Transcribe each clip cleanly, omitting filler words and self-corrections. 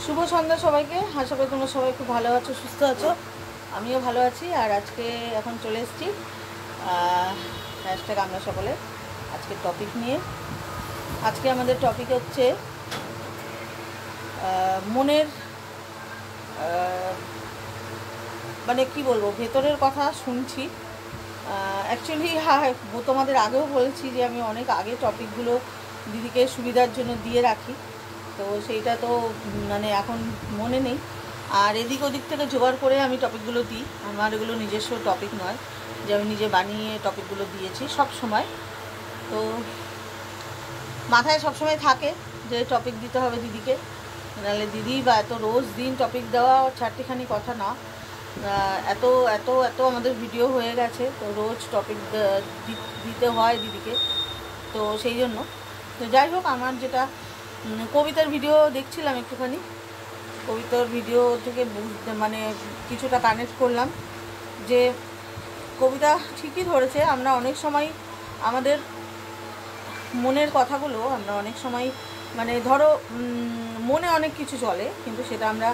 শুভ সন্ধ্যা সবাইকে। আশা করি তোমরা সবাই খুব ভালো আছো, সুস্থ আছো। আমিও ভালো আছি। আর আজকে এখন চলে এসেছি হ্যাশট্যাগ আমরা সকলে আজকের টপিক নিয়ে। আজকে আমাদের টপিক হচ্ছে মনের মানে কি বলবো, ভেতরের কথা শুনছি। অ্যাকচুয়ালি তোমাদের আগেও বলেছি যে আমি অনেক আগে টপিকগুলো দিদিকে সুবিধার জন্য দিয়ে রাখি, তো সেইটা তো মানে এখন মনে নেই। আর এদিক ওদিক থেকে জোগাড় করে আমি টপিকগুলো দিই। আমার এগুলো নিজস্ব টপিক নয় যে আমি নিজে বানিয়ে টপিকগুলো দিয়েছি সব সময়। তো মাথায় সবসময় থাকে যে টপিক দিতে হবে দিদিকে, নাহলে দিদি বা এত রোজ দিন টপিক দেওয়া চারটিখানি কথা না। এত এত এত আমাদের ভিডিও হয়ে গেছে, তো রোজ টপিক দিতে হয় দিদিকে। তো সেই জন্য তো যাই হোক, আমার যেটা কবিতার ভিডিও দেখছিলাম একটুখানি, কবিতার ভিডিও থেকে মানে কিছুটা কানেক্ট করলাম যে কবিতা ঠিকই ধরেছে। আমরা অনেক সময় আমাদের মনের কথাগুলো আমরা অনেক সময় মানে ধরো মনে অনেক কিছু চলে, কিন্তু সেটা আমরা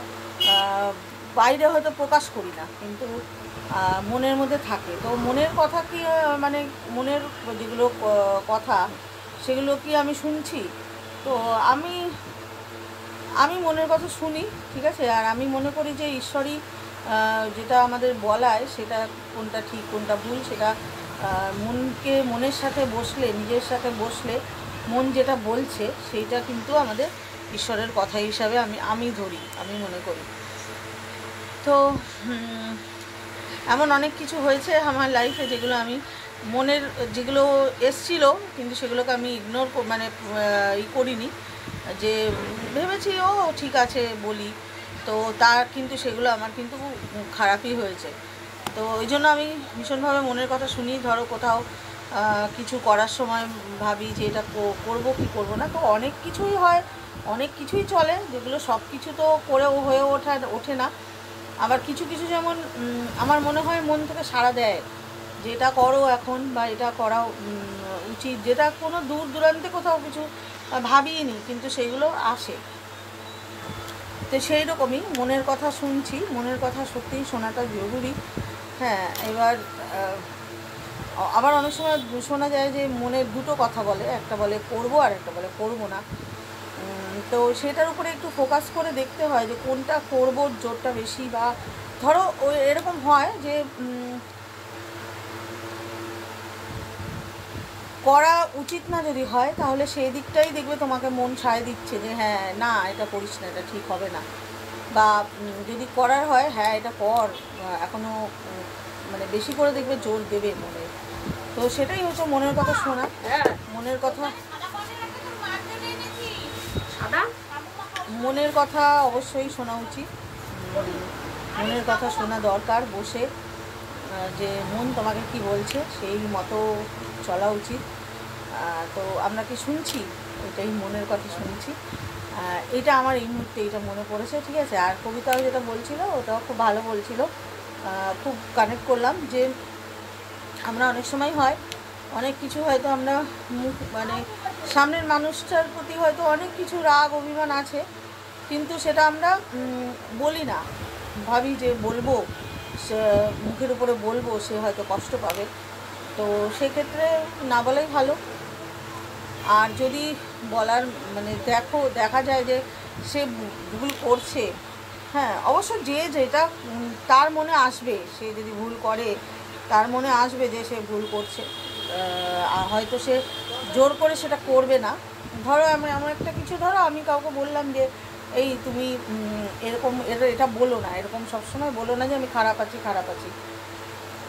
বাইরে হয়তো প্রকাশ করি না, কিন্তু মনের মধ্যে থাকে। তো মনের কথা কি মানে মনের যেগুলো কথা সেগুলো কি আমি শুনছি? তো আমি মনের কথা শুনি, ঠিক আছে। আর আমি মনে করি যে ঈশ্বরই যেটা আমাদের বলায় সেটা কোনটা ঠিক কোনটা ভুল, সেটা মনের সাথে বসলে, নিজের সাথে বসলে মন যেটা বলছে সেইটা কিন্তু আমাদের ঈশ্বরের কথা হিসাবে আমি ধরি, আমি মনে করি। তো এমন অনেক কিছু হয়েছে আমার লাইফে যেগুলো আমি মনের যেগুলো এসছিল, কিন্তু সেগুলোকে আমি ইগনোর মানে করিনি, যে ভেবেছি ও ঠিক আছে বলি, তো তার কিন্তু সেগুলো আমার কিন্তু খারাপই হয়েছে। তো ওই জন্য আমি ভীষণভাবে মনের কথা শুনি। ধরো কোথাও কিছু করার সময় ভাবি যে এটা করবো কি করবো না, তো অনেক কিছুই হয়, অনেক কিছুই চলে, যেগুলো সব কিছু তো করেও হয়ে ওঠে না। আবার কিছু কিছু যেমন আমার মনে হয় মন থেকে সাড়া দেয় যে এটা করো এখন, বা এটা করা উচিত, যেটা কোনো দূর দূরান্তে কোথাও কিছু ভাবিনি, কিন্তু সেইগুলো আসে। তো সেই রকমই মনের কথা শুনছি, মনের কথা সত্যিই শোনাটা জরুরি। হ্যাঁ, এবার আবার অনেক সময় শোনা যায় যে মনের দুটো কথা বলে, একটা বলে করবো আর একটা বলে করবো না। তো সেটার উপরে একটু ফোকাস করে দেখতে হয় যে কোনটা করবো জোরটা বেশি। বা ধরো এরকম হয় যে করা উচিত না যদি হয়, তাহলে সেই দিকটাই দেখবে তোমাকে মন সায় দিচ্ছে যে হ্যাঁ না এটা করিস না, এটা ঠিক হবে না। বা যদি করার হয়, হ্যাঁ এটা কর, এখনও মানে বেশি করে দেখবে জোর দেবে মনে। তো সেটাই হচ্ছে মনের কথা শোনা। মনের কথা মনের কথা অবশ্যই শোনা উচিত, মনের কথা শোনা দরকার। বসে যে মন তোমাকে কি বলছে সেই মতো চলা উচিত। তো আমরা কি শুনছি? এটাই মনের কথা শুনছি। এটা আমার এই মুহূর্তে এটা মনে পড়েছে, ঠিক আছে। আর কবিতাও যেটা বলছিল ওটাও খুব ভালো বলছিল, খুব কানেক্ট করলাম যে আমরা অনেক সময় হয় অনেক কিছু হয়তো আমরা মানে সামনের মানুষটার প্রতি হয়তো অনেক কিছু রাগ অভিমান আছে, কিন্তু সেটা আমরা বলি না, ভাবি যে বলবো, সে মুখের উপরে বলবো, সে হয়তো কষ্ট পাবে। তো সেক্ষেত্রে না বলাই ভালো। আর যদি বলার মানে দেখা যায় যে সে ভুল করছে, হ্যাঁ অবশ্য যে যেটা তার মনে আসবে, সে যদি ভুল করে তার মনে আসবে যে সে ভুল করছে, হয়তো সে জোর করে সেটা করবে না। ধরো এমন একটা কিছু, ধরো আমি কাউকে বললাম যে এই তুমি এরকম এটা বলো না, এরকম সবসময় বলো না যে আমি খারাপ আছি,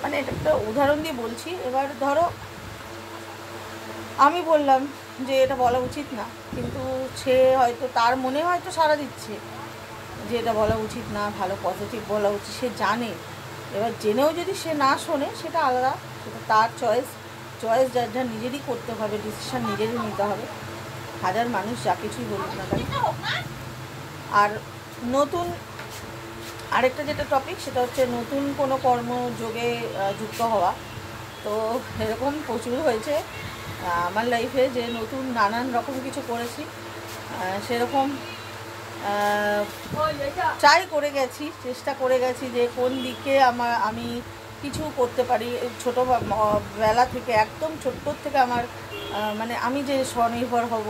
মানে এটা একটা উদাহরণ দিয়ে বলছি। এবার ধরো আমি বললাম যে এটা বলা উচিত না, কিন্তু সে হয়তো তার মনে হয়তো সাড়া দিচ্ছে যে এটা বলা উচিত না, ভালো পজিটিভ বলা উচিত, সে জানে। এবার জেনেও যদি সে না শোনে সেটা আলাদা, সেটা তার চয়েস যার যা নিজেরই করতে হবে, ডিসিশান নিজেরই নিতে হবে, হাজার মানুষ যা কিছুই বলুক না কেন। আর নতুন আরেকটা যেটা টপিক, সেটা হচ্ছে নতুন কোনো কর্মযোগে যুক্ত হওয়া। তো এরকম প্রচুর হয়েছে আমার লাইফে যে নতুন নানান রকম কিছু করেছি। সেরকম চেষ্টা করে গেছি যে কোন দিকে আমি কিছু করতে পারি। ছোটোবেলা থেকে, একদম ছোট্টোর থেকে আমার মানে আমি যে স্বনির্ভর হব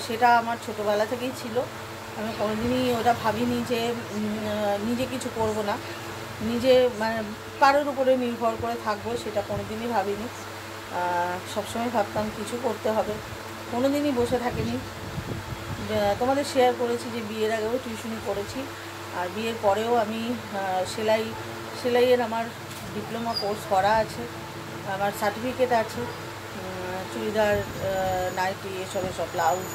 সেটা আমার ছোটোবেলা থেকেই ছিল। আমি কোনোদিনই ওটা ভাবিনি যে নিজে কিছু করব না, নিজে মানে কারোর উপরে নির্ভর করে থাকবো, সেটা কোনোদিনই ভাবিনি। সবসময় ভাবতাম কিছু করতে হবে, কোনোদিনই বসে থাকিনি। তোমাদের শেয়ার করেছি যে বিয়ের আগেও টিউশনি করেছি, আর বিয়ের পরেও আমি সেলাইয়ের আমার ডিপ্লোমা কোর্স করা আছে, আমার সার্টিফিকেট আছে। চুড়িদার, নাইটি, এসব ব্লাউজ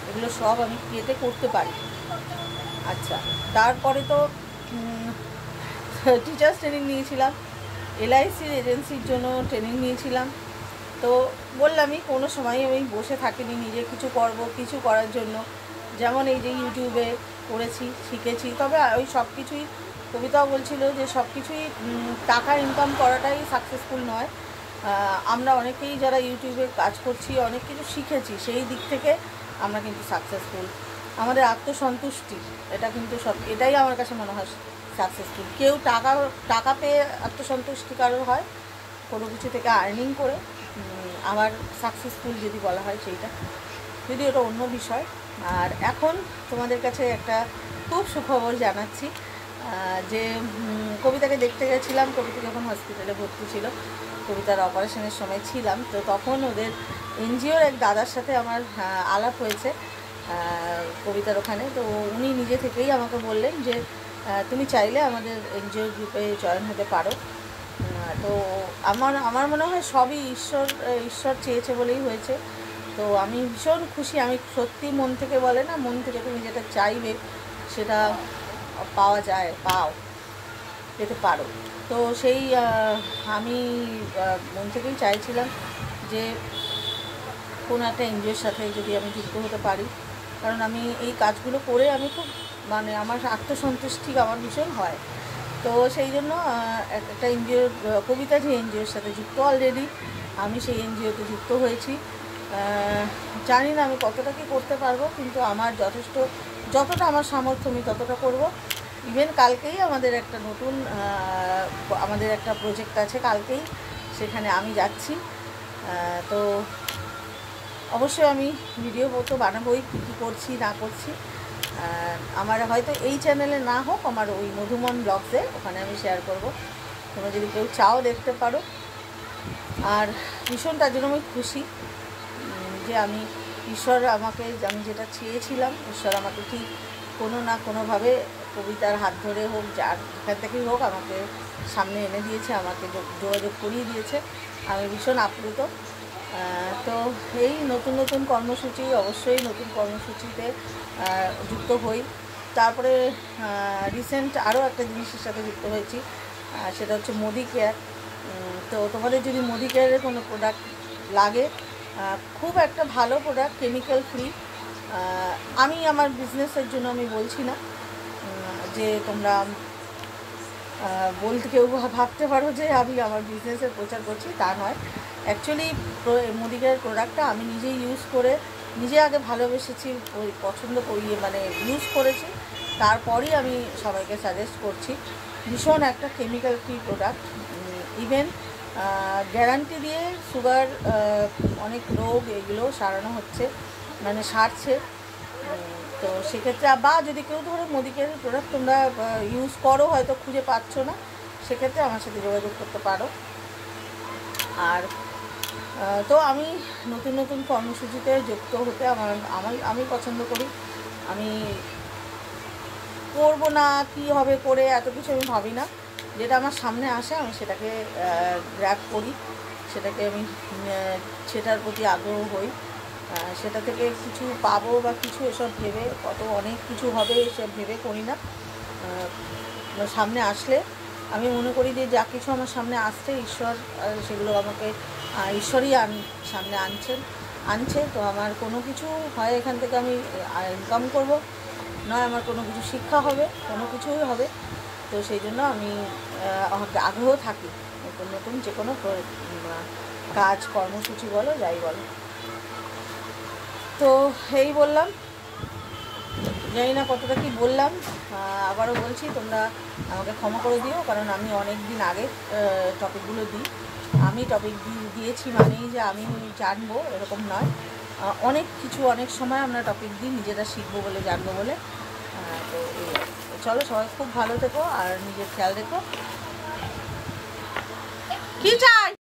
এগুলো সব আমি কেটে করতে পারি। আচ্ছা, তারপরে তো টিচার্স ট্রেনিং নিয়েছিলাম, LICর এজেন্সির জন্য ট্রেনিং নিয়েছিলাম। তো বললামই, কোনো সময় আমি বসে থাকিনি নিজে কিছু করার জন্য। যেমন এই যে ইউটিউবে করেছি, শিখেছি, তবে ওই সব কিছুই কবিতাও বলছিল যে সব কিছুই টাকা ইনকাম করাটাই সাকসেসফুল নয়। আমরা অনেকেই যারা ইউটিউবে কাজ করছি অনেক কিছু শিখেছি, সেই দিক থেকে আমরা কিন্তু সাকসেসফুল। আমাদের আত্মসন্তুষ্টি, এটাই আমার কাছে মনে হয় সাকসেসফুল। কেউ টাকা পেয়ে আত্মসন্তুষ্টি কারোর হয়, কোনো কিছু থেকে আর্নিং করে। আমার সাকসেসফুল যদি বলা হয় সেইটা, যদি ওটা অন্য বিষয়। আর এখন তোমাদের কাছে একটা খুব সুখবর জানাচ্ছি যে কবিতাকে দেখতে গেছিলাম। কবিতা যখন হসপিটালে ভর্তি ছিল, কবিতার অপারেশনের সময় ছিলাম, তো তখন ওদের NGOর এক দাদার সাথে আমার আলাপ হয়েছে কবিতার ওখানে। তো উনি নিজে থেকেই আমাকে বললেন যে তুমি চাইলে আমাদের NGO গ্রুপে জয়েন হতে পারো। তো আমার মনে হয় সবই ঈশ্বর চেয়েছে বলেই হয়েছে। তো আমি ভীষণ খুশি। আমি সত্যি মন থেকে বলে না, মন থেকে তুমি যেটা চাইবে সেটা পেতে পারো। তো সেই আমি মন থেকেই চাইছিলাম যে কোনো একটা NGOর সাথে যদি আমি যুক্ত হতে পারি, কারণ আমি এই কাজগুলো করে আমি খুব মানে আমার আত্মসন্তুষ্টি আমার ভীষণ হয়। তো সেই জন্য একটা NGOর কবিতা যে NGOর সাথে যুক্ত, অলরেডি আমি সেই NGOতে যুক্ত হয়েছি। জানি না আমি কতটা কি করতে পারবো, কিন্তু আমার যতটা আমার সামর্থ্য আমি ততটা করব। ইভেন কালকেই আমাদের একটা প্রজেক্ট আছে, কালকেই সেখানে আমি যাচ্ছি। তো অবশ্যই আমি ভিডিও তো বানাবোই, কী করছি না করছি। আমার হয়তো এই চ্যানেলে না হোক, আমার ওই মধুমন ব্লগসে, ওখানে আমি শেয়ার করব। তোমরা যদি কেউ চাও দেখতে পারো। আর ভীষণ তার জন্য আমি খুশি যে আমি যেটা চেয়েছিলাম, ঈশ্বর আমাকে ঠিক কোনো না কোনোভাবে কবিতার হাত ধরে হোক, যেখান থেকেই হোক, আমাকে সামনে এনে দিয়েছে, আমাকে যোগাযোগ করিয়ে দিয়েছে। আমি ভীষণ আপ্লুত। তো এই নতুন অবশ্যই নতুন কর্মসূচিতে যুক্ত হই। তারপরে রিসেন্ট আরও একটা জিনিসের সাথে যুক্ত হয়েছি, সেটা হচ্ছে মোদি কেয়ার। তো তোমাদের যদি মোদি কেয়ারের কোনো প্রোডাক্ট লাগে, খুব একটা ভালো প্রোডাক্ট, কেমিক্যাল ফ্রি। আমি আমার বিজনেসের জন্য আমি বলছি না যে তোমরা বলতে কেউ ভাবতে পারো যে আমি আমার বিজনেসের প্রচার করছি, তা নয়। অ্যাকচুয়ালি মোদি কেয়ার প্রোডাক্টটা আমি নিজেই ইউজ করে নিজে আগে ভালোবেসেছি, পছন্দ করিয়ে মানে ইউজ করেছি, তারপরই আমি সবাইকে সাজেস্ট করছি। ভীষণ একটা chemical free product. Even guarantee দিয়ে সুগার, অনেক রোগ এগুলো সারছে। তো সেক্ষেত্রে বা যদি কেউ ধরো মোদি কেয়ারের প্রোডাক্ট তোমরা ইউজ করো, হয়তো খুঁজে পাচ্ছ না, সেক্ষেত্রে আমার সাথে যোগাযোগ করতে পারো। আর তো আমি নতুন কর্মসূচিতে যুক্ত হতে আমি পছন্দ করি। আমি করবো না, কী হবে করে এত কিছু আমি ভাবি না। যেটা আমার সামনে আসে আমি সেটাকে গ্র্যাব করি, সেটার প্রতি আগ্রহ হই। সেটা থেকে কিছু পাবো বা কিছু এসব ভেবে, অনেক কিছু হবে এসব ভেবে করি না। সামনে আসলে আমি মনে করি যে যা কিছু আমার সামনে আসছে, ঈশ্বর সেগুলো আমাকে ঈশ্বরই সামনে আনছে। তো আমার কোনো কিছু হয় এখান থেকে আমি ইনকাম করব, নয় আমার কোনো কিছু শিক্ষা হবে, কোনো কিছুই হবে। তো সেই জন্য আমি আগ্রহ থাকি নতুন যে কোনো কাজ, কর্মসূচি বলো, যাই বলো। তো এই বললাম, জানি না কতটা কি বললাম, আবারও বলছি তোমরা আমাকে ক্ষমা করে দিও, কারণ আমি অনেক দিন আগে টপিকগুলো দিই। আমি টপিক দিয়েছি মানেই যে আমি জানবো এরকম নয়, অনেক কিছু অনেক সময় আমরা টপিক দিই নিজেরা শিখবো বলে, জানবো বলে। তো চলো সবাই খুব ভালো থেকো আর নিজের খেয়াল রেখো। কি চাই?